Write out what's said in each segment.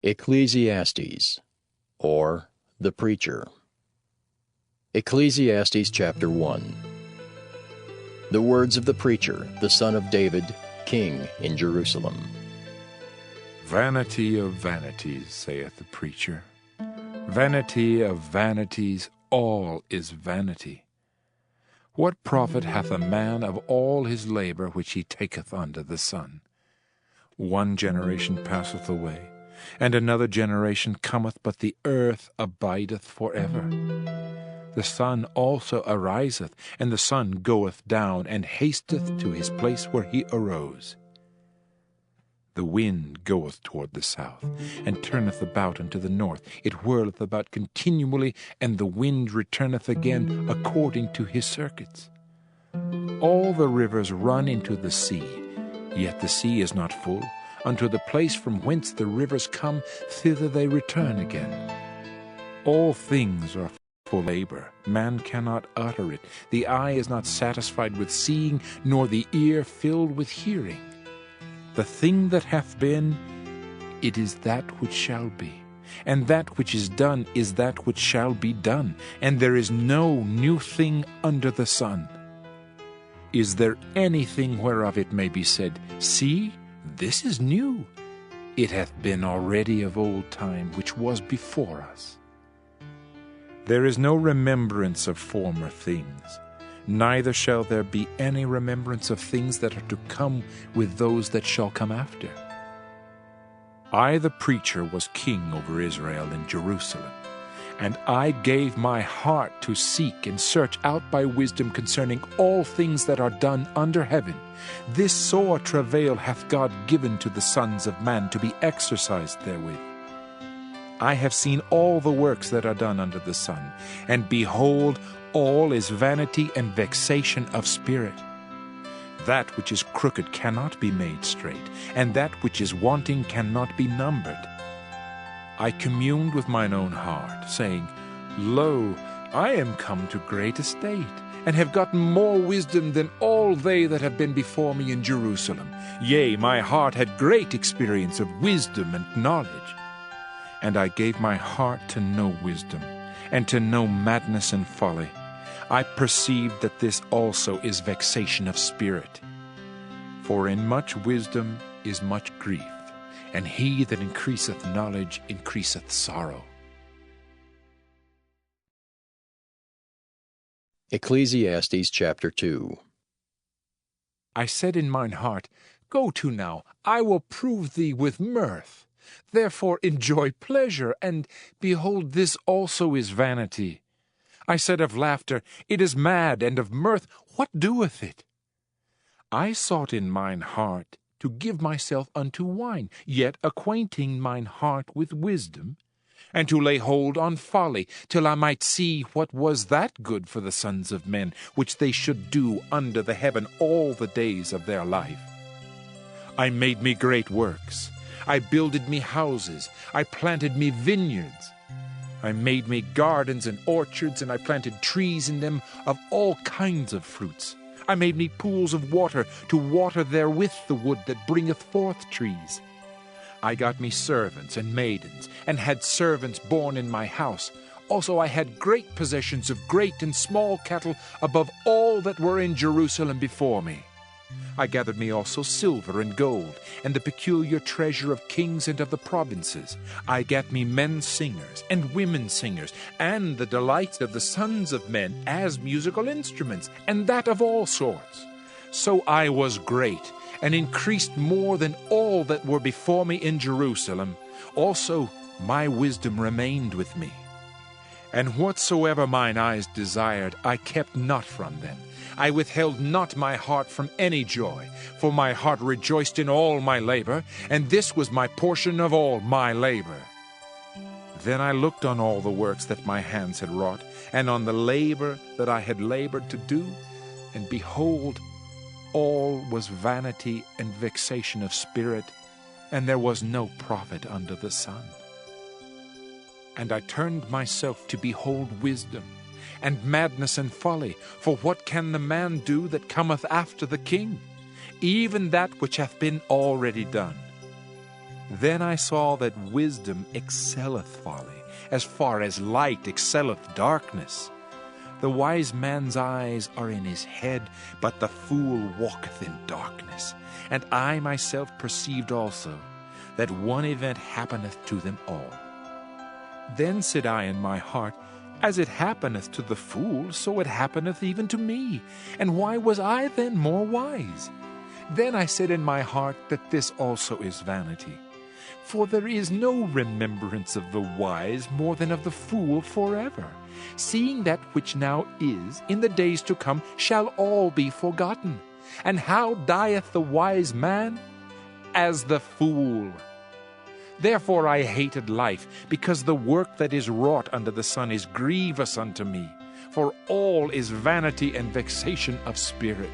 Ecclesiastes, or the Preacher. Ecclesiastes chapter 1. The words of the preacher, the son of David, king in Jerusalem. Vanity of vanities, saith the preacher. Vanity of vanities, all is vanity. What profit hath a man of all his labor which he taketh under the sun? One generation passeth away, and another generation cometh, but the earth abideth forever. The sun also ariseth, and the sun goeth down, and hasteth to his place where he arose. The wind goeth toward the south, and turneth about unto the north. It whirleth about continually, and the wind returneth again according to his circuits. All the rivers run into the sea, yet the sea is not full. Unto the place from whence the rivers come, thither they return again. All things are full of labor. Man cannot utter it. The eye is not satisfied with seeing, nor the ear filled with hearing. The thing that hath been, it is that which shall be. And that which is done is that which shall be done. And there is no new thing under the sun. Is there anything whereof it may be said, See, this is new? It hath been already of old time, which was before us. There is no remembrance of former things, neither shall there be any remembrance of things that are to come with those that shall come after. I, the preacher, was king over Israel in Jerusalem, and I gave my heart to seek and search out by wisdom concerning all things that are done under heaven. This sore travail hath God given to the sons of man to be exercised therewith. I have seen all the works that are done under the sun, and behold, all is vanity and vexation of spirit. That which is crooked cannot be made straight, and that which is wanting cannot be numbered. I communed with mine own heart, saying, Lo, I am come to great estate, and have gotten more wisdom than all they that have been before me in Jerusalem. Yea, my heart had great experience of wisdom and knowledge. And I gave my heart to know wisdom, and to know madness and folly. I perceived that this also is vexation of spirit. For in much wisdom is much grief, and he that increaseth knowledge increaseth sorrow. Ecclesiastes chapter 2. I said in mine heart, Go to now, I will prove thee with mirth. Therefore enjoy pleasure, and behold, this also is vanity. I said of laughter, It is mad, and of mirth, what doeth it? I sought in mine heart to give myself unto wine, yet acquainting mine heart with wisdom, and to lay hold on folly, till I might see what was that good for the sons of men, which they should do under the heaven all the days of their life. I made me great works. I builded me houses. I planted me vineyards. I made me gardens and orchards, and I planted trees in them of all kinds of fruits. I made me pools of water to water therewith the wood that bringeth forth trees. I got me servants and maidens, and had servants born in my house. Also I had great possessions of great and small cattle above all that were in Jerusalem before me. I gathered me also silver and gold, and the peculiar treasure of kings and of the provinces. I gat me men singers and women singers, and the delights of the sons of men as musical instruments, and that of all sorts. So I was great, and increased more than all that were before me in Jerusalem. Also my wisdom remained with me. And whatsoever mine eyes desired, I kept not from them. I withheld not my heart from any joy, for my heart rejoiced in all my labor, and this was my portion of all my labor. Then I looked on all the works that my hands had wrought, and on the labor that I had labored to do, and behold, all was vanity and vexation of spirit, and there was no profit under the sun. And I turned myself to behold wisdom, and madness and folly. For what can the man do that cometh after the king? Even that which hath been already done. Then I saw that wisdom excelleth folly, as far as light excelleth darkness. The wise man's eyes are in his head, but the fool walketh in darkness. And I myself perceived also that one event happeneth to them all. Then said I in my heart, As it happeneth to the fool, so it happeneth even to me. And why was I then more wise? Then I said in my heart that this also is vanity. For there is no remembrance of the wise more than of the fool forever. Seeing that which now is, in the days to come, shall all be forgotten. And how dieth the wise man? As the fool. Therefore I hated life, because the work that is wrought under the sun is grievous unto me. For all is vanity and vexation of spirit.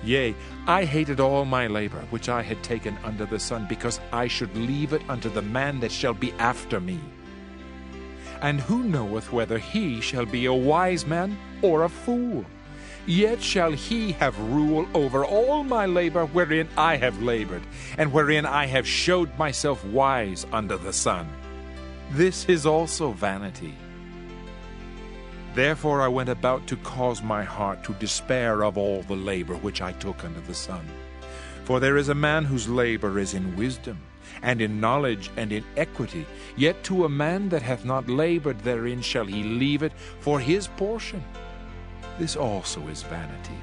Yea, I hated all my labor which I had taken under the sun, because I should leave it unto the man that shall be after me. And who knoweth whether he shall be a wise man or a fool? Yet shall he have rule over all my labor wherein I have labored, and wherein I have showed myself wise under the sun. This is also vanity. Therefore I went about to cause my heart to despair of all the labor which I took under the sun. For there is a man whose labor is in wisdom, and in knowledge, and in equity. Yet to a man that hath not labored therein shall he leave it for his portion. This also is vanity,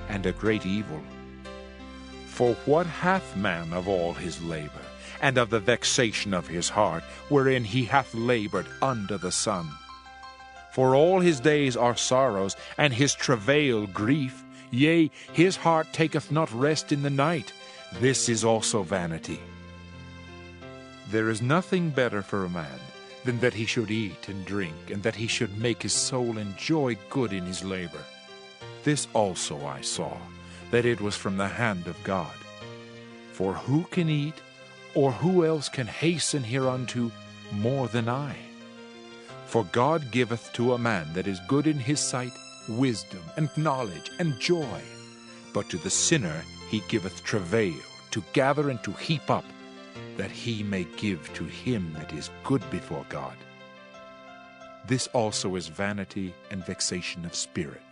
and a great evil. For what hath man of all his labor, and of the vexation of his heart, wherein he hath labored under the sun? For all his days are sorrows, and his travail grief. Yea, his heart taketh not rest in the night. This is also vanity. There is nothing better for a man than that he should eat and drink, and that he should make his soul enjoy good in his labor. This also I saw, that it was from the hand of God. For who can eat, or who else can hasten hereunto more than I? For God giveth to a man that is good in his sight wisdom, and knowledge, and joy. But to the sinner he giveth travail, to gather and to heap up, that he may give to him that is good before God. This also is vanity and vexation of spirit.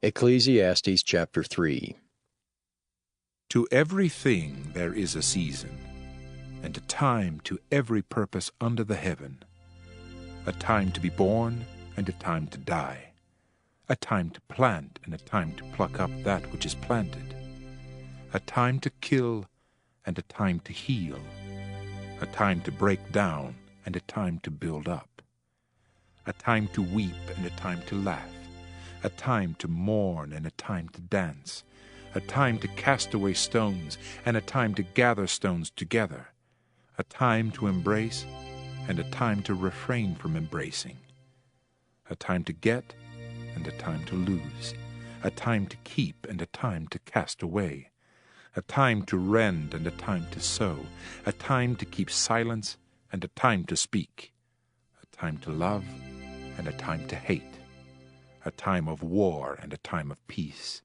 Ecclesiastes chapter 3. To every thing there is a season, and a time to every purpose under the heaven, a time to be born, and a time to die, a time to plant, and a time to pluck up that which is planted, a time to kill, and a time to heal, a time to break down, and a time to build up, a time to weep, and a time to laugh, a time to mourn, and a time to dance, a time to cast away stones, and a time to gather stones together, a time to embrace, and a time to refrain from embracing, a time to get, and a time to lose, a time to keep, and a time to cast away, a time to rend, and a time to sow, a time to keep silence, and a time to speak, a time to love, and a time to hate, a time of war, and a time of peace.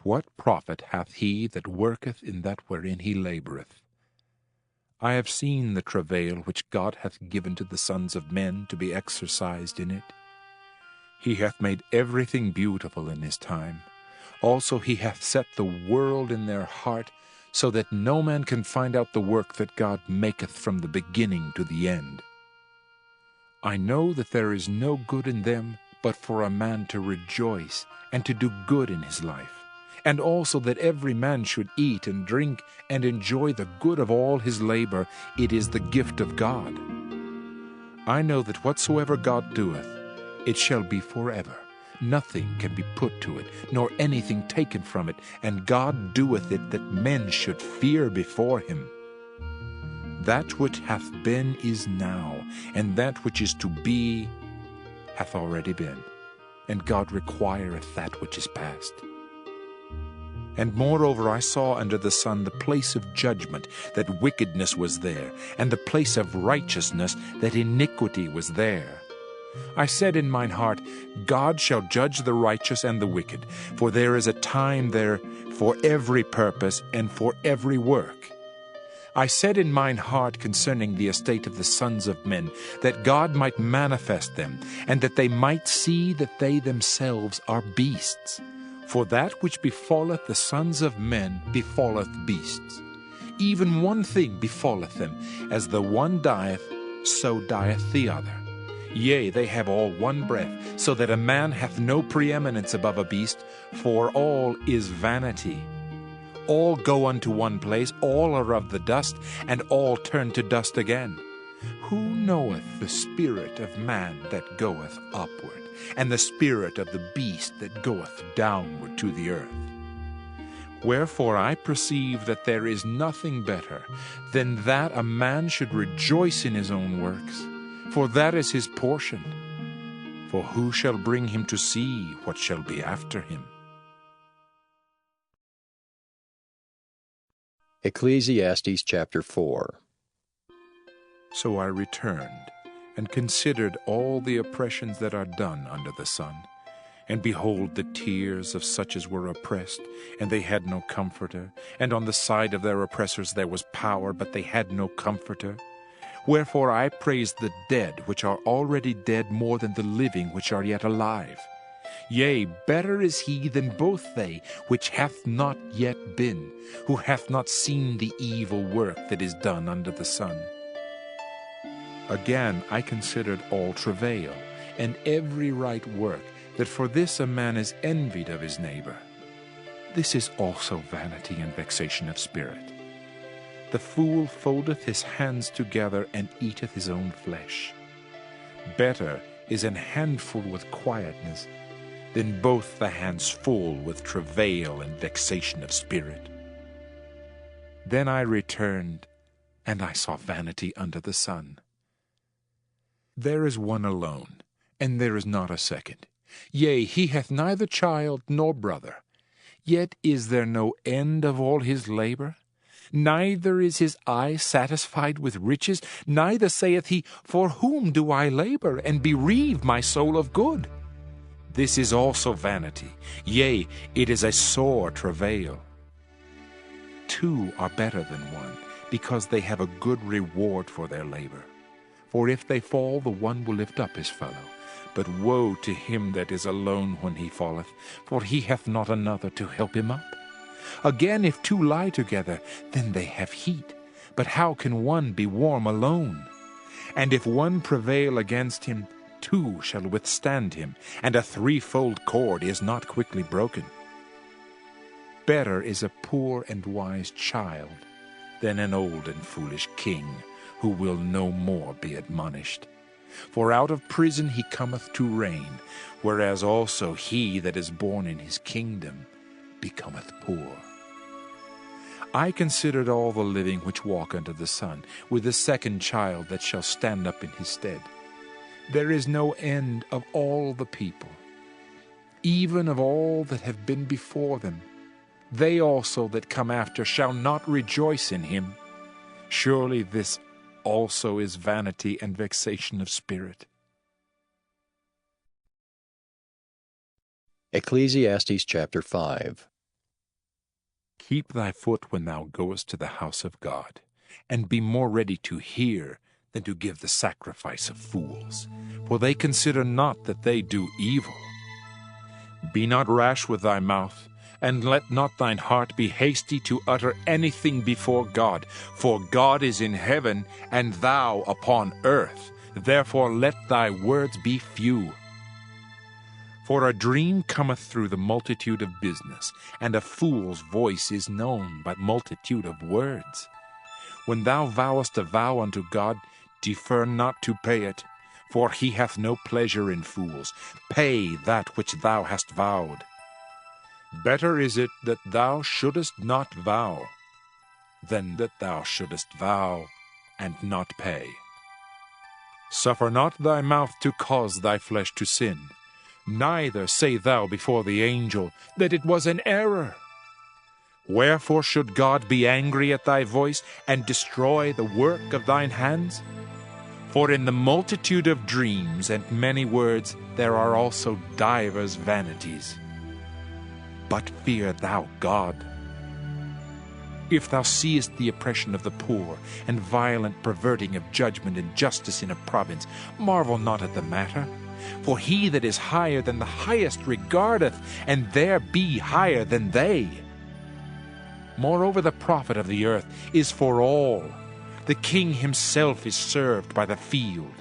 What profit hath he that worketh in that wherein he laboureth? I have seen the travail which God hath given to the sons of men to be exercised in it. He hath made everything beautiful in his time. Also he hath set the world in their heart, so that no man can find out the work that God maketh from the beginning to the end. I know that there is no good in them but for a man to rejoice and to do good in his life, and also that every man should eat and drink and enjoy the good of all his labor. It is the gift of God. I know that whatsoever God doeth, it shall be forever. Nothing can be put to it, nor anything taken from it, and God doeth it that men should fear before him. That which hath been is now, and that which is to be hath already been, and God requireth that which is past. And moreover I saw under the sun the place of judgment, that wickedness was there, and the place of righteousness, that iniquity was there. I said in mine heart, God shall judge the righteous and the wicked, for there is a time there for every purpose and for every work. I said in mine heart concerning the estate of the sons of men, that God might manifest them, and that they might see that they themselves are beasts. For that which befalleth the sons of men befalleth beasts. Even one thing befalleth them, as the one dieth, so dieth the other. Yea, they have all one breath, so that a man hath no preeminence above a beast, for all is vanity. All go unto one place, all are of the dust, and all turn to dust again. Who knoweth the spirit of man that goeth upward, and the spirit of the beast that goeth downward to the earth? Wherefore I perceive that there is nothing better than that a man should rejoice in his own works, for that is his portion. For who shall bring him to see what shall be after him? Ecclesiastes chapter 4. So I returned, and considered all the oppressions that are done under the sun. And behold, the tears of such as were oppressed, and they had no comforter. And on the side of their oppressors there was power, but they had no comforter. Wherefore I praise the dead which are already dead more than the living which are yet alive. Yea, better is he than both they which hath not yet been, who hath not seen the evil work that is done under the sun. Again I considered all travail, and every right work, that for this a man is envied of his neighbor. This is also vanity and vexation of spirit. The fool foldeth his hands together, and eateth his own flesh. Better is an handful with quietness, than both the hands full with travail and vexation of spirit. Then I returned, and I saw vanity under the sun. There is one alone, and there is not a second. Yea, he hath neither child nor brother. Yet is there no end of all his labor? Neither is his eye satisfied with riches, neither saith he, For whom do I labor, and bereave my soul of good? This is also vanity, yea, it is a sore travail. Two are better than one, because they have a good reward for their labor. For if they fall, the one will lift up his fellow. But woe to him that is alone when he falleth, for he hath not another to help him up. Again, if two lie together, then they have heat. But how can one be warm alone? And if one prevail against him, two shall withstand him, and a threefold cord is not quickly broken. Better is a poor and wise child than an old and foolish king, who will no more be admonished. For out of prison he cometh to reign, whereas also he that is born in his kingdom becometh poor. I considered all the living which walk under the sun, with the second child that shall stand up in his stead. There is no end of all the people, even of all that have been before them. They also that come after shall not rejoice in him. Surely this also is vanity and vexation of spirit. Ecclesiastes chapter 5. Keep thy foot when thou goest to the house of God, and be more ready to hear than to give the sacrifice of fools, for they consider not that they do evil. Be not rash with thy mouth, and let not thine heart be hasty to utter anything before God, for God is in heaven, and thou upon earth. Therefore let thy words be few. For a dream cometh through the multitude of business, and a fool's voice is known by multitude of words. When thou vowest a vow unto God, defer not to pay it, for he hath no pleasure in fools. Pay that which thou hast vowed. Better is it that thou shouldest not vow, than that thou shouldest vow and not pay. Suffer not thy mouth to cause thy flesh to sin, neither say thou before the angel that it was an error. Wherefore should God be angry at thy voice, and destroy the work of thine hands? For in the multitude of dreams and many words there are also divers vanities. But fear thou God. If thou seest the oppression of the poor, and violent perverting of judgment and justice in a province, marvel not at the matter. For he that is higher than the highest regardeth, and there be higher than they. Moreover, the profit of the earth is for all. The king himself is served by the field.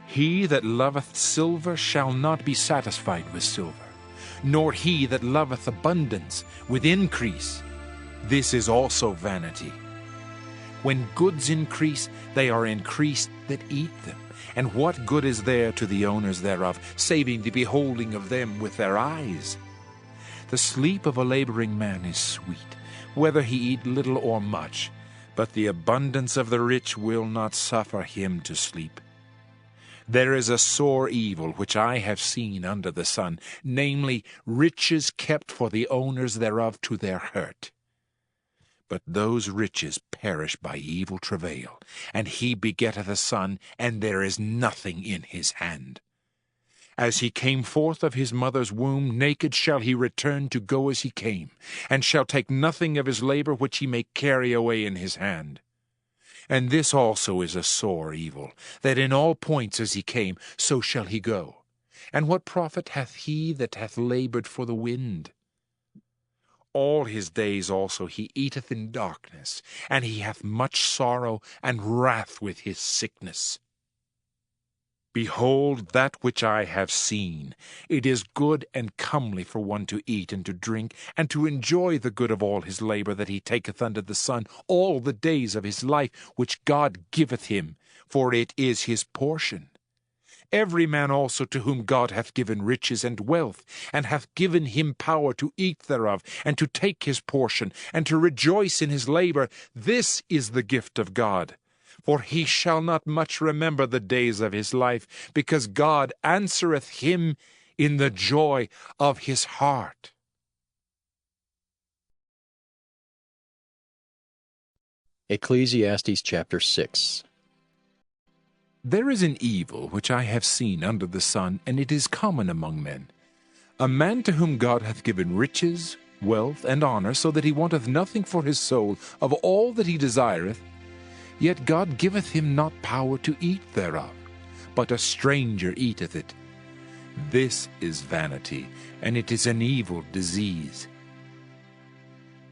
He that loveth silver shall not be satisfied with silver, nor he that loveth abundance with increase. This is also vanity. When goods increase, they are increased that eat them. And what good is there to the owners thereof, saving the beholding of them with their eyes? The sleep of a laboring man is sweet, whether he eat little or much, but the abundance of the rich will not suffer him to sleep. There is a sore evil which I have seen under the sun, namely, riches kept for the owners thereof to their hurt. But those riches perish by evil travail, and he begetteth a son, and there is nothing in his hand. As he came forth of his mother's womb, naked shall he return to go as he came, and shall take nothing of his labor which he may carry away in his hand. And this also is a sore evil, that in all points as he came, so shall he go. And what profit hath he that hath labored for the wind? All his days also he eateth in darkness, and he hath much sorrow and wrath with his sickness. Behold, that which I have seen, it is good and comely for one to eat and to drink, and to enjoy the good of all his labor that he taketh under the sun all the days of his life, which God giveth him, for it is his portion. Every man also to whom God hath given riches and wealth, and hath given him power to eat thereof, and to take his portion, and to rejoice in his labor, this is the gift of God. For he shall not much remember the days of his life, because God answereth him in the joy of his heart. Ecclesiastes chapter 6. There is an evil which I have seen under the sun, and it is common among men. A man to whom God hath given riches, wealth, and honor, so that he wanteth nothing for his soul of all that he desireth, yet God giveth him not power to eat thereof, but a stranger eateth it. This is vanity, and it is an evil disease.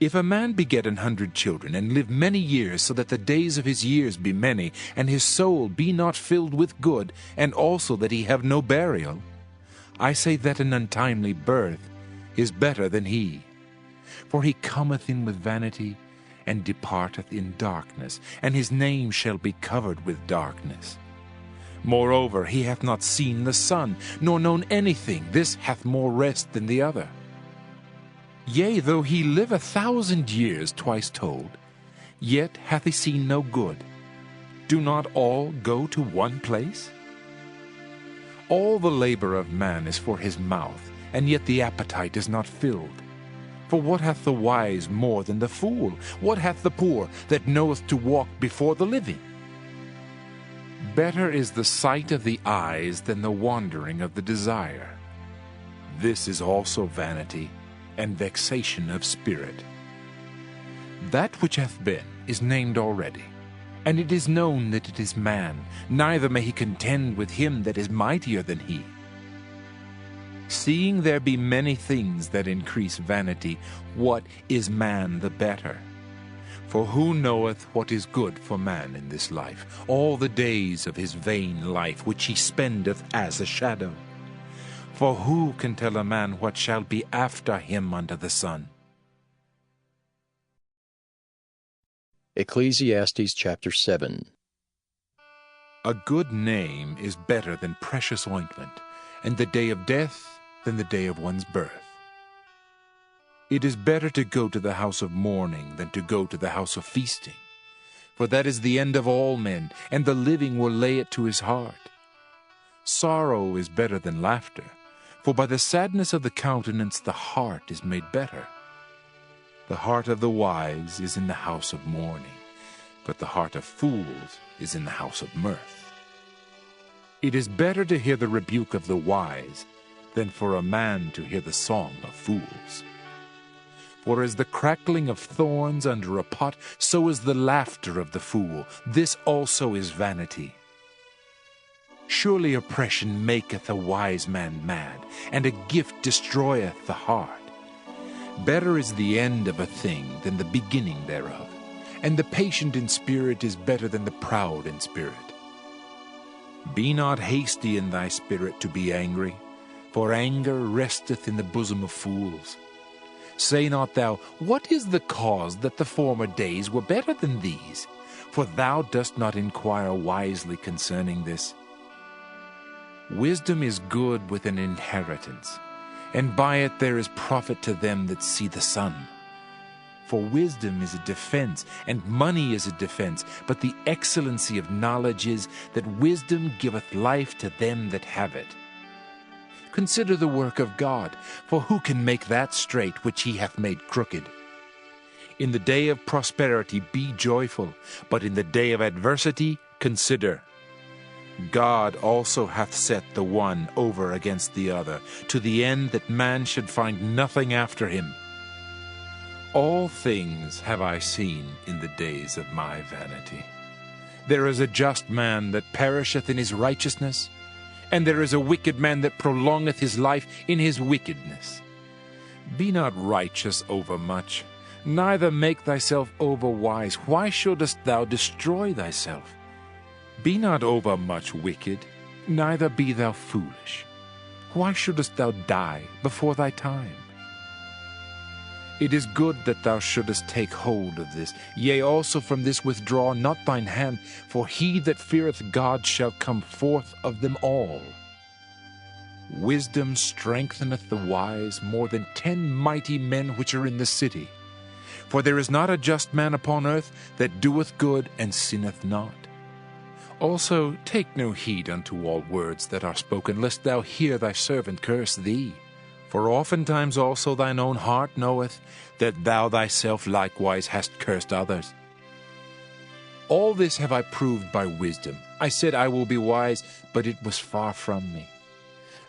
If a man beget 100 children, and live many years, so that the days of his years be many, and his soul be not filled with good, and also that he have no burial, I say that an untimely birth is better than he. For he cometh in with vanity, and departeth in darkness, and his name shall be covered with darkness. Moreover, he hath not seen the sun, nor known anything. This hath more rest than the other. Yea, though he live 1,000 years twice told, yet hath he seen no good. Do not all go to one place? All the labor of man is for his mouth, and yet the appetite is not filled. For what hath the wise more than the fool? What hath the poor that knoweth to walk before the living? Better is the sight of the eyes than the wandering of the desire. This is also vanity, and vexation of spirit. That which hath been is named already, and it is known that it is man, neither may he contend with him that is mightier than he. Seeing there be many things that increase vanity, what is man the better? For who knoweth what is good for man in this life, all the days of his vain life which he spendeth as a shadow? For who can tell a man what shall be after him under the sun? Ecclesiastes chapter 7. A good name is better than precious ointment, and the day of death than the day of one's birth. It is better to go to the house of mourning than to go to the house of feasting, for that is the end of all men, and the living will lay it to his heart. Sorrow is better than laughter, for by the sadness of the countenance the heart is made better. The heart of the wise is in the house of mourning, but the heart of fools is in the house of mirth. It is better to hear the rebuke of the wise than for a man to hear the song of fools. For as the crackling of thorns under a pot, so is the laughter of the fool. This also is vanity. Surely oppression maketh a wise man mad, and a gift destroyeth the heart. Better is the end of a thing than the beginning thereof, and the patient in spirit is better than the proud in spirit. Be not hasty in thy spirit to be angry, for anger resteth in the bosom of fools. Say not thou, What is the cause that the former days were better than these? For thou dost not inquire wisely concerning this. Wisdom is good with an inheritance, and by it there is profit to them that see the sun. For wisdom is a defense, and money is a defense, but the excellency of knowledge is that wisdom giveth life to them that have it. Consider the work of God, for who can make that straight which he hath made crooked? In the day of prosperity be joyful, but in the day of adversity consider. God also hath set the one over against the other, to the end that man should find nothing after him. All things have I seen in the days of my vanity. There is a just man that perisheth in his righteousness, and there is a wicked man that prolongeth his life in his wickedness. Be not righteous overmuch, neither make thyself overwise. Why shouldest thou destroy thyself? Be not overmuch wicked, neither be thou foolish. Why shouldest thou die before thy time? It is good that thou shouldest take hold of this, yea, also from this withdraw not thine hand, for he that feareth God shall come forth of them all. Wisdom strengtheneth the wise more than 10 mighty men which are in the city. For there is not a just man upon earth that doeth good and sinneth not. Also take no heed unto all words that are spoken, lest thou hear thy servant curse thee. For oftentimes also thine own heart knoweth that thou thyself likewise hast cursed others. All this have I proved by wisdom. I said I will be wise, but it was far from me.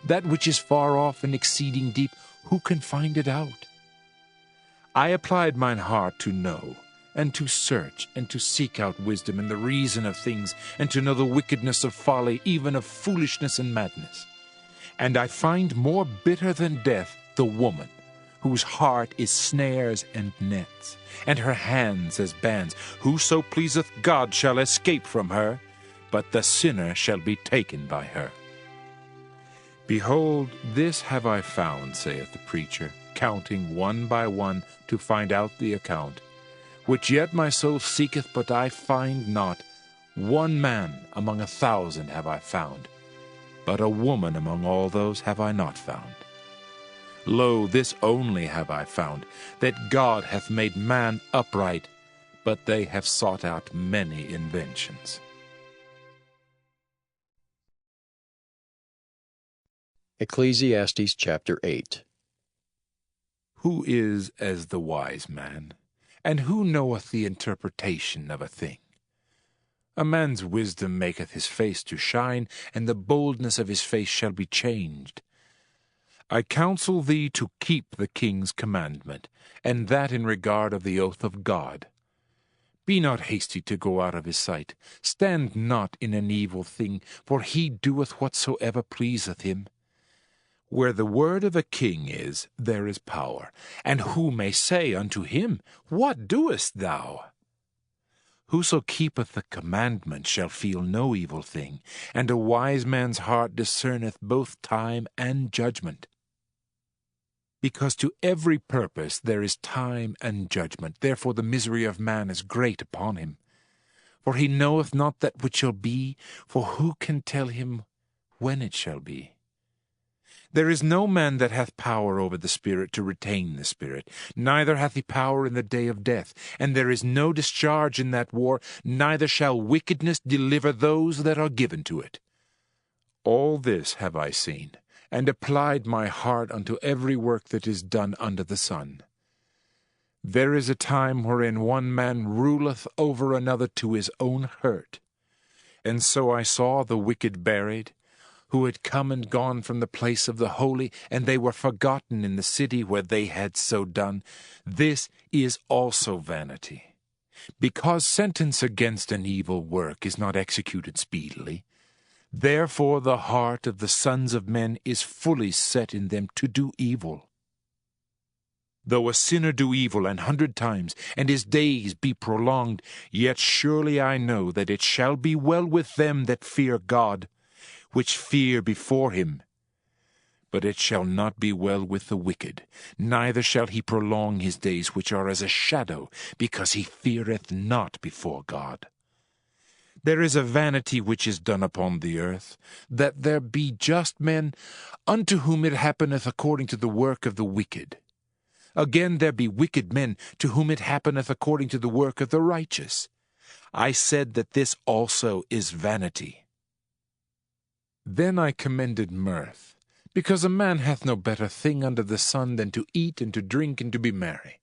That which is far off and exceeding deep, who can find it out? I applied mine heart to know, and to search, and to seek out wisdom and the reason of things, and to know the wickedness of folly, even of foolishness and madness. And I find more bitter than death the woman, whose heart is snares and nets, and her hands as bands. Whoso pleaseth God shall escape from her, but the sinner shall be taken by her. Behold, this have I found, saith the preacher, counting one by one to find out the account, which yet my soul seeketh, but I find not. One man among 1,000 have I found, but a woman among all those have I not found. Lo, this only have I found, that God hath made man upright, but they have sought out many inventions. Ecclesiastes chapter 8. Who is as the wise man, and who knoweth the interpretation of a thing? A man's wisdom maketh his face to shine, and the boldness of his face shall be changed. I counsel thee to keep the king's commandment, and that in regard of the oath of God. Be not hasty to go out of his sight. Stand not in an evil thing, for he doeth whatsoever pleaseth him. Where the word of a king is, there is power. And who may say unto him, What doest thou? Whoso keepeth the commandment shall feel no evil thing, and a wise man's heart discerneth both time and judgment. Because to every purpose there is time and judgment, therefore the misery of man is great upon him. For he knoweth not that which shall be, for who can tell him when it shall be? There is no man that hath power over the Spirit to retain the Spirit, neither hath he power in the day of death, and there is no discharge in that war, neither shall wickedness deliver those that are given to it. All this have I seen, and applied my heart unto every work that is done under the sun. There is a time wherein one man ruleth over another to his own hurt. And so I saw the wicked buried, who had come and gone from the place of the holy, and they were forgotten in the city where they had so done. This is also vanity. Because sentence against an evil work is not executed speedily, therefore the heart of the sons of men is fully set in them to do evil. Though a sinner do evil 100 times, and his days be prolonged, yet surely I know that it shall be well with them that fear God, which fear before him. But it shall not be well with the wicked, neither shall he prolong his days, which are as a shadow, because he feareth not before God. There is a vanity which is done upon the earth, that there be just men, unto whom it happeneth according to the work of the wicked. Again there be wicked men, to whom it happeneth according to the work of the righteous. I said that this also is vanity. Then I commended mirth, because a man hath no better thing under the sun than to eat and to drink and to be merry.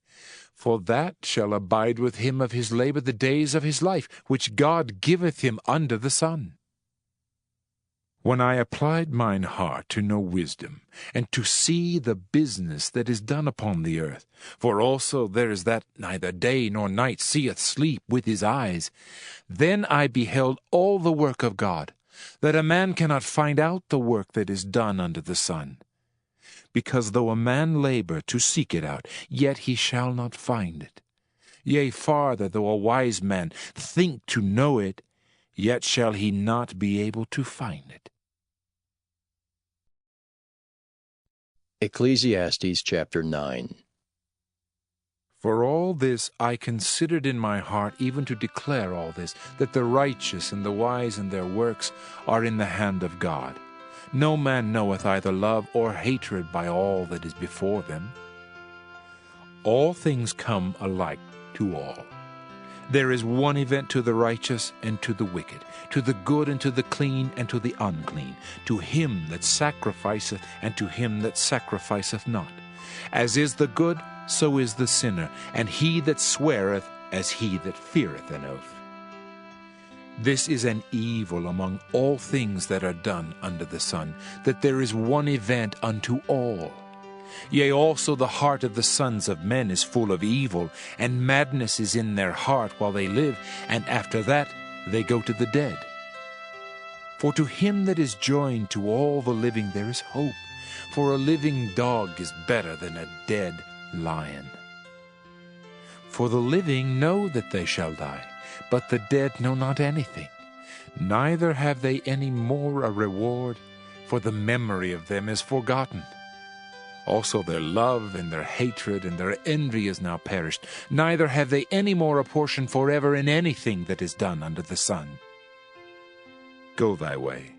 For that shall abide with him of his labor the days of his life, which God giveth him under the sun. When I applied mine heart to know wisdom, and to see the business that is done upon the earth, for also there is that neither day nor night seeth sleep with his eyes, then I beheld all the work of God, that a man cannot find out the work that is done under the sun. Because though a man labor to seek it out, yet he shall not find it. Yea, farther, though a wise man think to know it, yet shall he not be able to find it. Ecclesiastes chapter 9. For all this I considered in my heart, even to declare all this, that the righteous and the wise in their works are in the hand of God. No man knoweth either love or hatred by all that is before them. All things come alike to all. There is one event to the righteous and to the wicked, to the good and to the clean and to the unclean, to him that sacrificeth and to him that sacrificeth not. As is the good, so is the sinner, and he that sweareth as he that feareth an oath. This is an evil among all things that are done under the sun, that there is one event unto all. Yea, also the heart of the sons of men is full of evil, and madness is in their heart while they live, and after that they go to the dead. For to him that is joined to all the living there is hope, for a living dog is better than a dead lion. For the living know that they shall die, but the dead know not anything, neither have they any more a reward, for the memory of them is forgotten. Also their love and their hatred and their envy is now perished, neither have they any more a portion forever in anything that is done under the sun. Go thy way,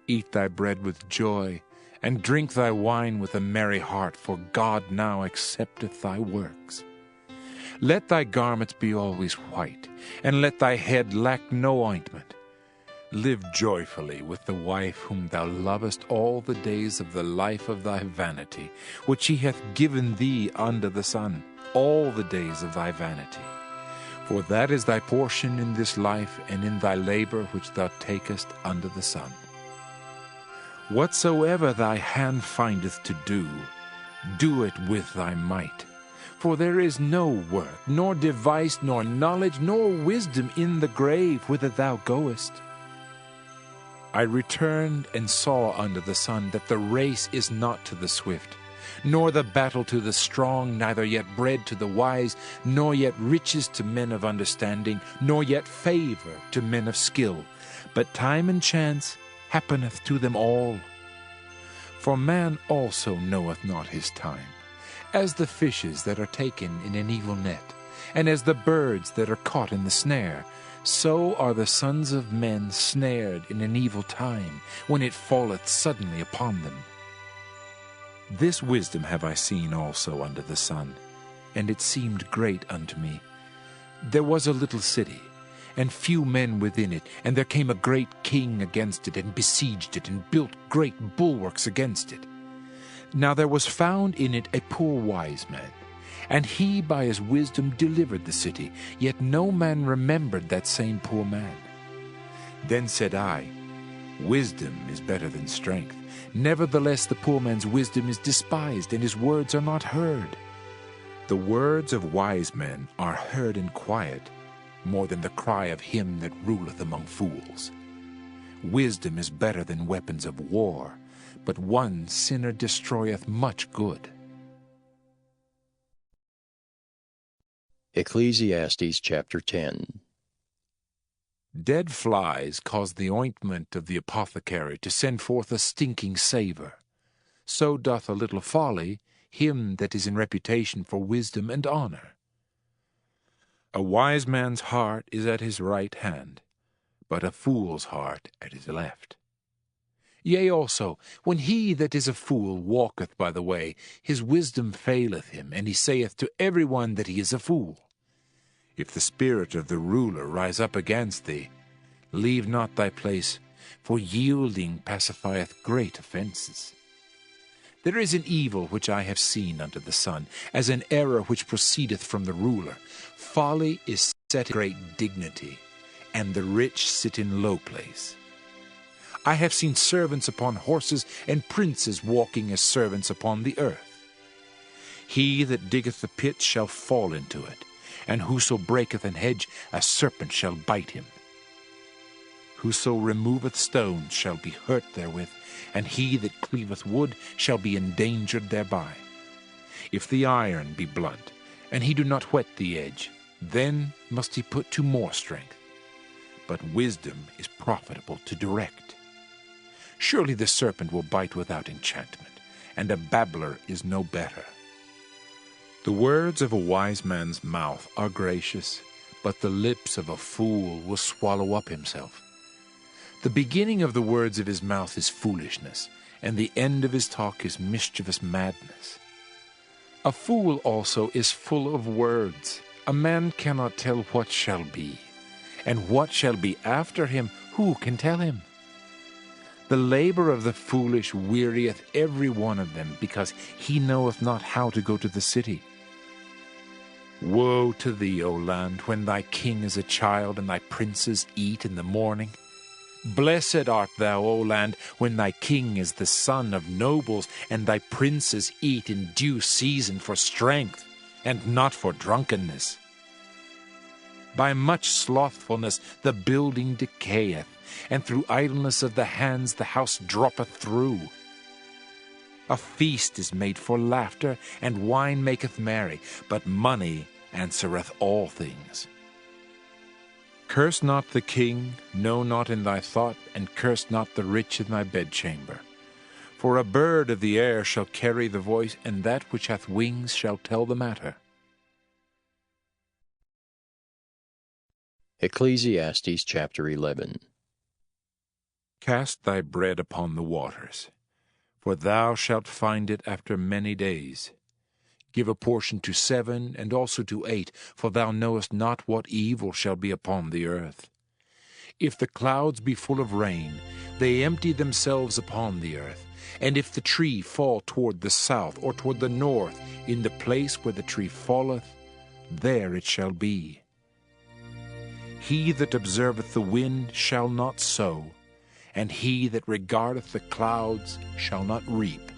eat thy bread with joy, and drink thy wine with a merry heart, for God now accepteth thy works. Let thy garments be always white, and let thy head lack no ointment. Live joyfully with the wife whom thou lovest all the days of the life of thy vanity, which he hath given thee under the sun, all the days of thy vanity. For that is thy portion in this life, and in thy labor which thou takest under the sun. Whatsoever thy hand findeth to do, do it with thy might. For there is no work, nor device, nor knowledge, nor wisdom in the grave whither thou goest. I returned and saw under the sun that the race is not to the swift, nor the battle to the strong, neither yet bread to the wise, nor yet riches to men of understanding, nor yet favor to men of skill, but time and chance happeneth to them all. For man also knoweth not his time, as the fishes that are taken in an evil net, and as the birds that are caught in the snare, so are the sons of men snared in an evil time, when it falleth suddenly upon them. This wisdom have I seen also under the sun, and it seemed great unto me. There was a little city, and few men within it, and there came a great king against it, and besieged it, and built great bulwarks against it. Now there was found in it a poor wise man, and he by his wisdom delivered the city, yet no man remembered that same poor man. Then said I, Wisdom is better than strength. Nevertheless, the poor man's wisdom is despised, and his words are not heard. The words of wise men are heard in quiet, more than the cry of him that ruleth among fools. Wisdom is better than weapons of war, but one sinner destroyeth much good. Ecclesiastes chapter 10. Dead flies cause the ointment of the apothecary to send forth a stinking savour. So doth a little folly him that is in reputation for wisdom and honour. A wise man's heart is at his right hand, but a fool's heart at his left. Yea also, when he that is a fool walketh by the way, his wisdom faileth him, and he saith to every one that he is a fool. If the spirit of the ruler rise up against thee, leave not thy place, for yielding pacifieth great offences. There is an evil which I have seen under the sun, as an error which proceedeth from the ruler. Folly is set in great dignity, and the rich sit in low place. I have seen servants upon horses, and princes walking as servants upon the earth. He that diggeth the pit shall fall into it, and whoso breaketh an hedge, a serpent shall bite him. Whoso removeth stones shall be hurt therewith, and he that cleaveth wood shall be endangered thereby. If the iron be blunt, and he do not whet the edge, then must he put to more strength. But wisdom is profitable to direct. Surely the serpent will bite without enchantment, and a babbler is no better. The words of a wise man's mouth are gracious, but the lips of a fool will swallow up himself. The beginning of the words of his mouth is foolishness, and the end of his talk is mischievous madness. A fool also is full of words. A man cannot tell what shall be, and what shall be after him, who can tell him? The labor of the foolish wearieth every one of them, because he knoweth not how to go to the city. Woe to thee, O land, when thy king is a child, and thy princes eat in the morning. Blessed art thou, O land, when thy king is the son of nobles, and thy princes eat in due season for strength, and not for drunkenness. By much slothfulness the building decayeth, and through idleness of the hands the house droppeth through. A feast is made for laughter, and wine maketh merry, but money answereth all things. Curse not the king, no, not in thy thought, and curse not the rich in thy bedchamber. For a bird of the air shall carry the voice, and that which hath wings shall tell the matter. Ecclesiastes chapter 11. Cast thy bread upon the waters, for thou shalt find it after many days. Give a portion to 7, and also to 8, for thou knowest not what evil shall be upon the earth. If the clouds be full of rain, they empty themselves upon the earth. And if the tree fall toward the south or toward the north, in the place where the tree falleth, there it shall be. He that observeth the wind shall not sow, and he that regardeth the clouds shall not reap.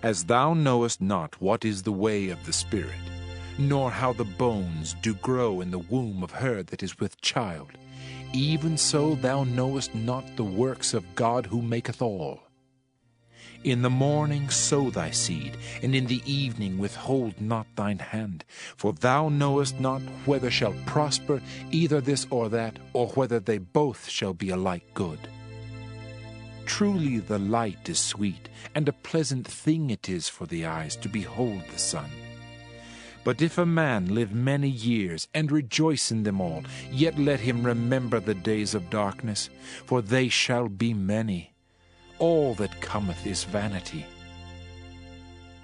As thou knowest not what is the way of the Spirit, nor how the bones do grow in the womb of her that is with child, even so thou knowest not the works of God who maketh all. In the morning sow thy seed, and in the evening withhold not thine hand, for thou knowest not whether shall prosper either this or that, or whether they both shall be alike good. Truly the light is sweet, and a pleasant thing it is for the eyes to behold the sun. But if a man live many years, and rejoice in them all, yet let him remember the days of darkness, for they shall be many. All that cometh is vanity.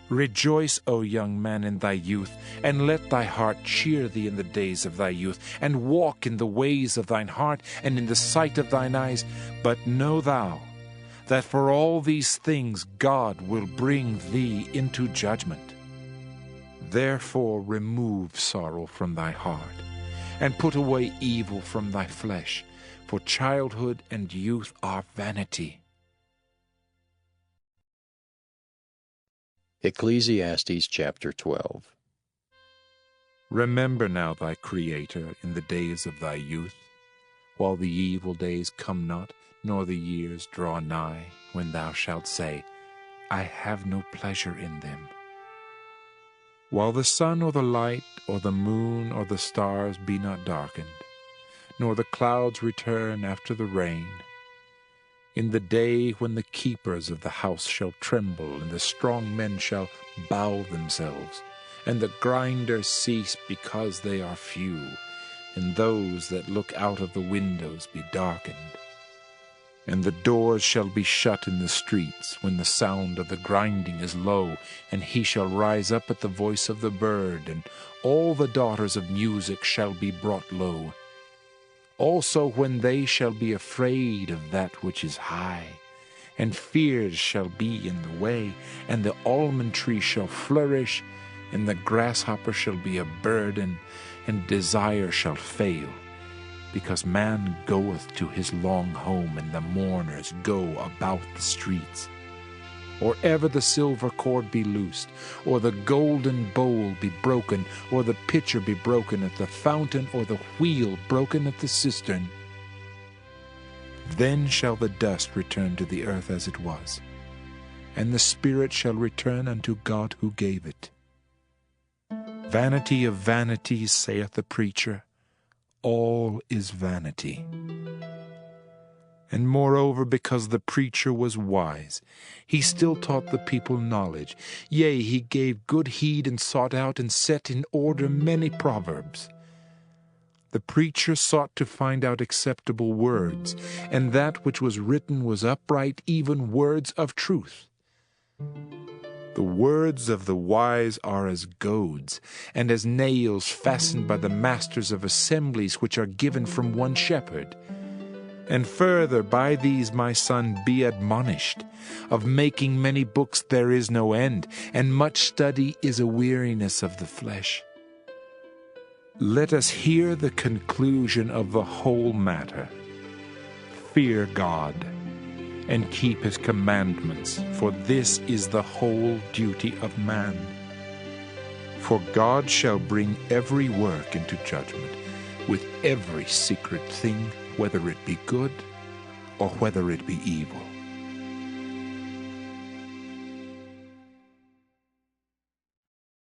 Rejoice, O young man, in thy youth, and let thy heart cheer thee in the days of thy youth, and walk in the ways of thine heart, and in the sight of thine eyes. But know thou, that for all these things God will bring thee into judgment. Therefore remove sorrow from thy heart, and put away evil from thy flesh, for childhood and youth are vanity. Ecclesiastes chapter 12. Remember now thy Creator in the days of thy youth, while the evil days come not, nor the years draw nigh, when thou shalt say, I have no pleasure in them. While the sun or the light, or the moon or the stars be not darkened, nor the clouds return after the rain, in the day when the keepers of the house shall tremble, and the strong men shall bow themselves, and the grinders cease because they are few, and those that look out of the windows be darkened. And the doors shall be shut in the streets, when the sound of the grinding is low, and he shall rise up at the voice of the bird, and all the daughters of music shall be brought low. Also when they shall be afraid of that which is high, and fears shall be in the way, and the almond tree shall flourish, and the grasshopper shall be a burden, and desire shall fail, because man goeth to his long home, and the mourners go about the streets. Or ever the silver cord be loosed, or the golden bowl be broken, or the pitcher be broken at the fountain, or the wheel broken at the cistern. Then shall the dust return to the earth as it was, and the spirit shall return unto God who gave it. Vanity of vanities, saith the preacher, all is vanity. And moreover, because the preacher was wise, he still taught the people knowledge. Yea, he gave good heed, and sought out and set in order many proverbs. The preacher sought to find out acceptable words, and that which was written was upright, even words of truth. The words of the wise are as goads, and as nails fastened by the masters of assemblies, which are given from one shepherd. And further, by these, my son, be admonished. Of making many books there is no end, and much study is a weariness of the flesh. Let us hear the conclusion of the whole matter. Fear God, and keep his commandments, for this is the whole duty of man. For God shall bring every work into judgment, with every secret thing, whether it be good or whether it be evil.